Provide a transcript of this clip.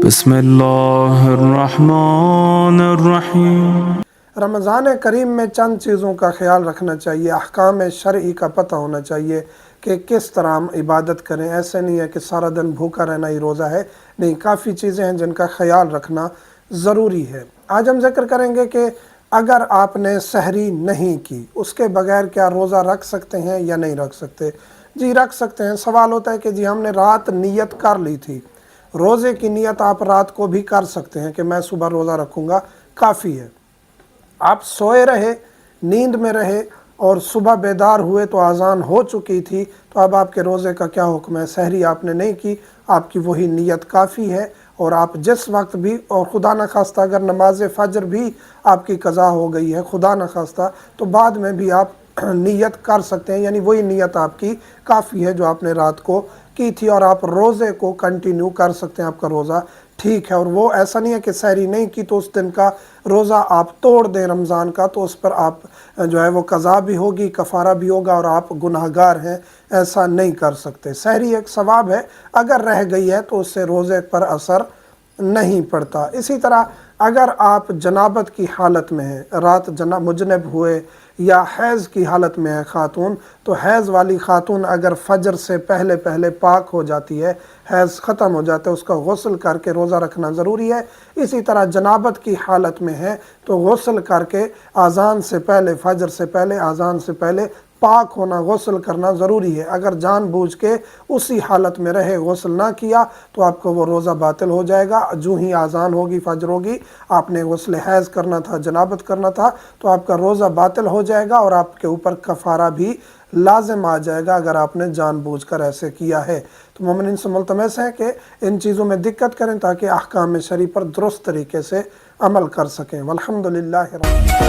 بسم اللہ الرحمن الرحیم۔ رمضان کریم میں چند چیزوں کا خیال رکھنا چاہیے، احکام شرعی کا پتہ ہونا چاہیے کہ کس طرح ہم عبادت کریں۔ ایسے نہیں ہے کہ سارا دن بھوکا رہنا ہی روزہ ہے، نہیں، کافی چیزیں ہیں جن کا خیال رکھنا ضروری ہے۔ آج ہم ذکر کریں گے کہ اگر آپ نے سحری نہیں کی، اس کے بغیر کیا روزہ رکھ سکتے ہیں یا نہیں رکھ سکتے؟ جی رکھ سکتے ہیں۔ سوال ہوتا ہے کہ جی ہم نے رات نیت کر لی تھی، روزے کی نیت آپ رات کو بھی کر سکتے ہیں کہ میں صبح روزہ رکھوں گا، کافی ہے۔ آپ سوئے رہے، نیند میں رہے اور صبح بیدار ہوئے تو اذان ہو چکی تھی، تو اب آپ کے روزے کا کیا حکم ہے؟ سحری آپ نے نہیں کی، آپ کی وہی نیت کافی ہے، اور آپ جس وقت بھی، اور خدا نخواستہ اگر نماز فجر بھی آپ کی قضا ہو گئی ہے خدا نخواستہ، تو بعد میں بھی آپ نیت کر سکتے ہیں، یعنی وہی نیت آپ کی کافی ہے جو آپ نے رات کو کی تھی، اور آپ روزے کو کنٹینیو کر سکتے ہیں، آپ کا روزہ ٹھیک ہے۔ اور وہ ایسا نہیں ہے کہ سحری نہیں کی تو اس دن کا روزہ آپ توڑ دیں رمضان کا، تو اس پر آپ جو ہے وہ قضا بھی ہوگی، کفارہ بھی ہوگا، اور آپ گناہگار ہیں، ایسا نہیں کر سکتے۔ سحری ایک ثواب ہے، اگر رہ گئی ہے تو اس سے روزے پر اثر نہیں پڑتا۔ اسی طرح اگر آپ جنابت کی حالت میں ہیں، رات مجنب ہوئے، یا حیض کی حالت میں ہے خاتون، تو حیض والی خاتون اگر فجر سے پہلے پاک ہو جاتی ہے، حیض ختم ہو جاتا ہے، اس کا غسل کر کے روزہ رکھنا ضروری ہے۔ اسی طرح جنابت کی حالت میں ہے تو غسل کر کے اذان سے پہلے، فجر سے پہلے، اذان سے پہلے پاک ہونا، غسل کرنا ضروری ہے۔ اگر جان بوجھ کے اسی حالت میں رہے، غسل نہ کیا، تو آپ کو وہ روزہ باطل ہو جائے گا۔ جو ہی اذان ہوگی، فجر ہوگی، آپ نے غسل حیض کرنا تھا، جنابت کرنا تھا، تو آپ کا روزہ باطل ہو جائے گا، اور آپ کے اوپر کفارہ بھی لازم آ جائے گا اگر آپ نے جان بوجھ کر ایسے کیا ہے۔ تو مومنین سے ملتمس ہے کہ ان چیزوں میں دقت کریں تاکہ احکام شرعی پر درست طریقے سے عمل کر سکیں۔ والحمدللہ رب